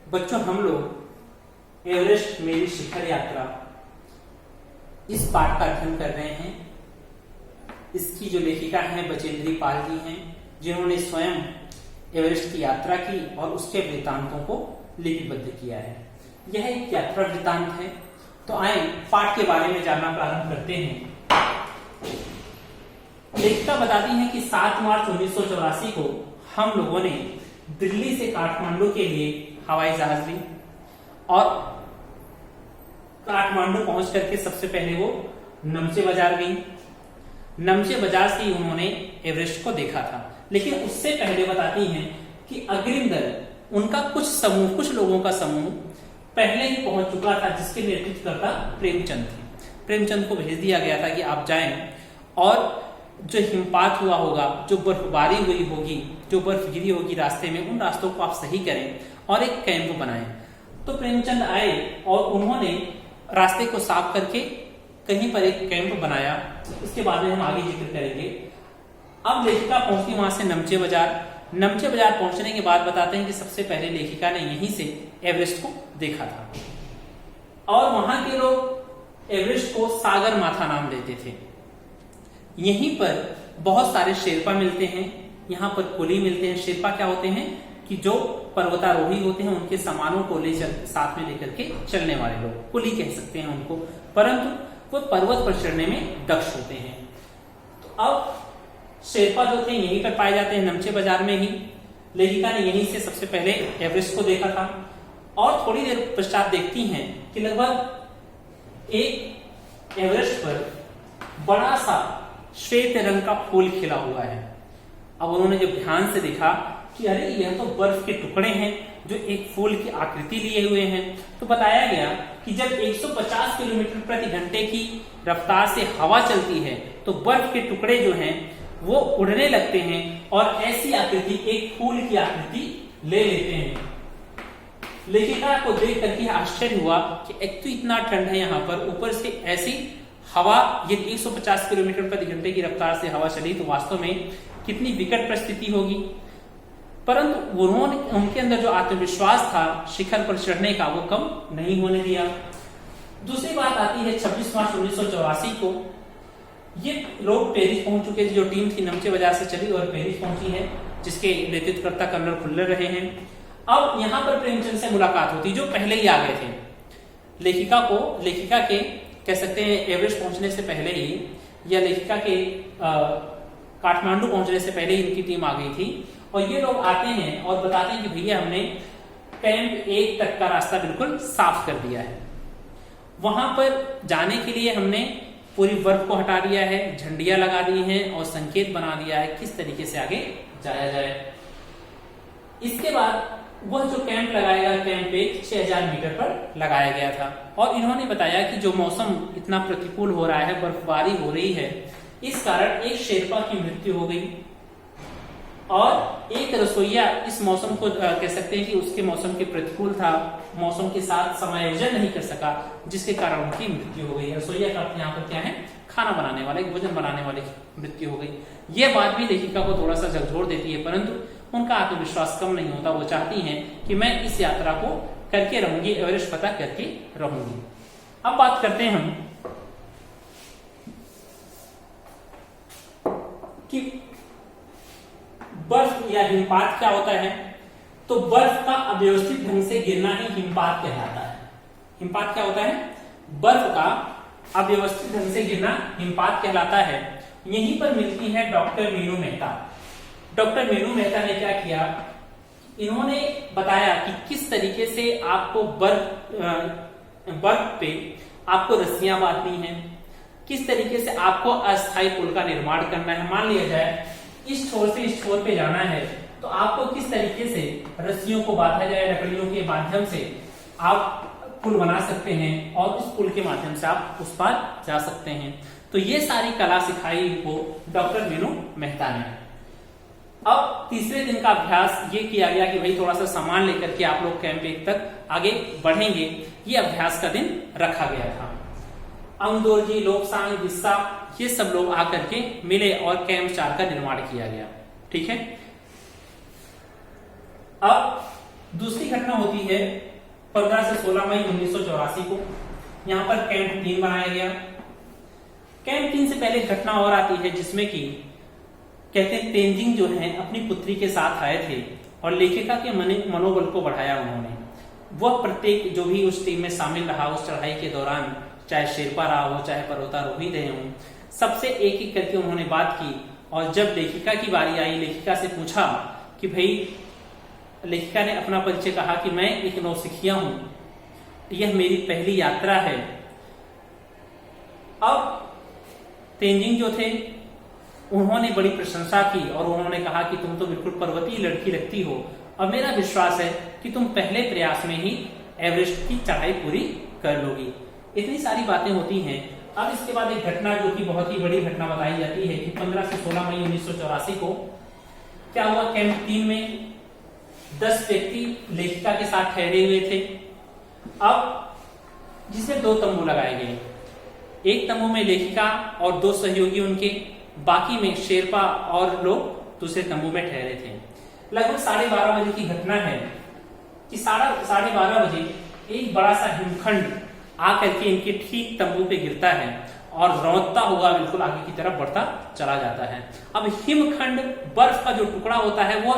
बच्चों, हम लोग एवरेस्ट मेरी शिखर यात्रा इस पाठ का अध्ययन कर रहे हैं। इसकी जो लेखिका हैं बचेंद्री पाल जी हैं, जिन्होंने स्वयं एवरेस्ट की यात्रा की और उसके वृत्तांतों को लिपिबद्ध किया है। यह एक यात्रा वृत्तांत है। तो आए पाठ के बारे में जानना प्रारंभ करते हैं। लेखिका बताती है कि 7 मार्च 1984 को हम लोगों ने दिल्ली से काठमांडू के लिए हवाई जहाज ली और काठमांडू पहुंच करके सबसे पहले वो नमचे बाजार गई। नमचे बाजार से ही उन्होंने एवरेस्ट को देखा था, लेकिन उससे पहले बताती हैं कि अग्रिम दल उनका कुछ लोगों का समूह पहले ही पहुंच चुका था, जिसके नेतृत्वकर्ता प्रेमचंद थे। प्रेमचंद को भेज दिया गया था कि आप जाएं और जो हिमपात हुआ होगा, जो बर्फबारी हुई होगी, जो बर्फ गिरी होगी रास्ते में, उन रास्तों को आप सही करें और एक कैंप बनाएं। तो प्रेमचंद आए और उन्होंने रास्ते को साफ करके कहीं पर एक कैंप बनाया। इसके बाद में हम आगे जिक्र करेंगे। अब लेखिका पहुंचती वहां से नमचे बाजार। नमचे बाजार पहुंचने के बाद बताते हैं कि सबसे पहले लेखिका ने यहीं से एवरेस्ट को देखा था और वहां के लोग एवरेस्ट को सागर माथा नाम देते थे। यहीं पर बहुत सारे शेरपा मिलते हैं, यहाँ पर कुली मिलते हैं। शेरपा क्या होते हैं कि जो पर्वतारोही होते हैं, उनके सामानों को साथ में लेकर के चलने वाले लोग, कुली कह सकते हैं उनको, परंतु वो पर्वत पर चढ़ने में दक्ष होते हैं। तो अब शेरपा जो थे यहीं पर पाए जाते हैं, नमचे बाजार में ही। लेखिका ने यहीं से सबसे पहले एवरेस्ट को देखा था और थोड़ी देर पश्चात देखती हैं कि लगभग एक एवरेस्ट पर बड़ा सा श्वेत रंग का फूल खिला हुआ है। अब उन्होंने जब ध्यान से देखा कि अरे यह तो बर्फ के टुकड़े हैं जो एक फूल की आकृति लिए हुए हैं, तो बताया गया कि जब 150 किलोमीटर प्रति घंटे की रफ्तार से हवा चलती है तो बर्फ के टुकड़े जो हैं वो उड़ने लगते हैं और ऐसी आकृति, एक फूल की आकृति ले लेते हैं। लेखिका को देख करके आश्चर्य हुआ कि एक तो इतना ठंड है यहाँ पर, ऊपर से ऐसी हवा, ये 150 किलोमीटर प्रति घंटे की रफ्तार से हवा चली तो वास्तव में कितनी विकट परिस्थिति होगी। परंतु उनके अंदर जो आत्मविश्वास था शिखर पर चढ़ने का, वो कम नहीं होने दिया। दूसरी बात आती है 26 मार्च 1984 को। ये लोग पेरिस पहुंच चुके थे। जो टीम थी नमचे बाजार से चली और पेरिस पहुंची है, जिसके नेतृत्वकर्ता कर्नल खुल्लर रहे हैं। अब यहाँ पर प्रेमचंद से मुलाकात होती, जो पहले ही आ गए थे। लेखिका के कह सकते हैं एवरेस्ट पहुंचने से पहले ही, या लेखिका के काठमांडू पहुंचने से पहले ही इनकी टीम आ गई थी। और ये लोग आते हैं और बताते हैं कि भैया हमने कैंप 1 तक का रास्ता बिल्कुल साफ कर दिया है। वहां पर जाने के लिए हमने पूरी बर्फ को हटा दिया है, झंडियां लगा दी हैं और संकेत बना दिया है किस तरीके से आगे जाया जाए। इसके बाद वह जो कैंप लगाएगा, कैंप 1 6000 मीटर पर लगाया गया था। और इन्होंने बताया कि जो मौसम इतना प्रतिकूल हो रहा है, बर्फबारी हो रही है, इस कारण एक शेरपा की मृत्यु हो गई और एक रसोइया इस मौसम को कह सकते हैं कि उसके मौसम के प्रतिकूल था, मौसम के साथ समायोजन नहीं कर सका, जिसके कारण उनकी मृत्यु हो गई। रसोइया का यहाँ पर क्या है, खाना बनाने वाले, भोजन बनाने वाले की मृत्यु हो गई। ये बात भी लेखिका को थोड़ा सा झकझोर देती है, परंतु उनका आत्मविश्वास कम नहीं होता। वो चाहती हैं कि मैं इस यात्रा को करके रहूंगी, एवरेस्ट पता करके रहूंगी। अब बात करते हैं हम कि बर्फ या हिमपात क्या होता है। तो बर्फ का अव्यवस्थित ढंग से गिरना ही हिमपात कहलाता है। हिमपात क्या होता है? बर्फ का अव्यवस्थित ढंग से गिरना हिमपात कहलाता है। यहीं पर मिलती है डॉक्टर मीनू मेहता। डॉक्टर मीनू मेहता ने क्या किया, इन्होंने बताया कि किस तरीके से आपको बर्फ पे आपको रस्सियां बांधनी है, किस तरीके से आपको अस्थायी पुल का निर्माण करना है। मान लिया जाए इस छोर से इस छोर पे जाना है, तो आपको किस तरीके से रस्सियों को बांधा जाए, लकड़ियों के माध्यम से आप पुल बना सकते हैं और उस पुल के माध्यम से आप उस पार जा सकते हैं। तो ये सारी कला सिखाई इनको डॉक्टर मीनू मेहता ने। अब तीसरे दिन का अभ्यास ये किया गया कि भाई थोड़ा सा सामान लेकर के आप लोग कैंप 1 तक आगे बढ़ेंगे। ये अभ्यास का दिन रखा गया था। अंगदोर जी, लोकसांग, बिस्सा, ये सब लोग आकर के मिले और कैंप 4 का निर्माण किया गया। ठीक है। अब दूसरी घटना होती है 15 से 16 मई 1984 को। यहाँ पर कैंप 3 बनाया गया। कैंप 3 से पहले घटना और आती है जिसमें कि कहते हैं तेंजिंग जो है अपनी पुत्री के साथ आए थे और लेखिका के मनोबल को बढ़ाया उन्होंने। वह प्रत्येक जो भी उस टीम में शामिल रहा उस चढ़ाई के दौरान, चाहे शेरपा रहा हो चाहे पर्वतारोही रहे हों, सबसे एक एक करके उन्होंने बात की। और जब लेखिका की बारी आई, लेखिका से पूछा कि भाई, लेखिका ने अपना परिचय कहा कि मैं एक नौसिखिया हूं, यह मेरी पहली यात्रा है। अब तेंजिंग जो थे उन्होंने बड़ी प्रशंसा की और उन्होंने कहा कि तुम तो बिल्कुल पर्वतीय लड़की लगती हो और मेरा विश्वास है कि तुम पहले प्रयास में ही एवरेस्ट की चढ़ाई पूरी कर लोगी। इतनी सारी बातें होती हैं। अब इसके बाद एक घटना जो कि बहुत ही बड़ी घटना बताई जाती है कि 15 से 16 मई 1984 को क्या हुआ, कैंप 3 में 10 व्यक्ति लेखिका के साथ ठहरे हुए थे। अब जिसमें 2 तंबू लगाए गए, एक तंबू में लेखिका और 2 सहयोगी उनके, बाकी में शेरपा और लोग दूसरे तंबू में ठहरे थे। लगभग 12:30 बजे की घटना है कि 12:30 बजे एक बड़ा सा हिमखंड आकर के इनके ठीक तंबू पे गिरता है और रौंदता हुआ बिल्कुल आगे की तरफ बढ़ता चला जाता है। अब हिमखंड, बर्फ का जो टुकड़ा होता है, वो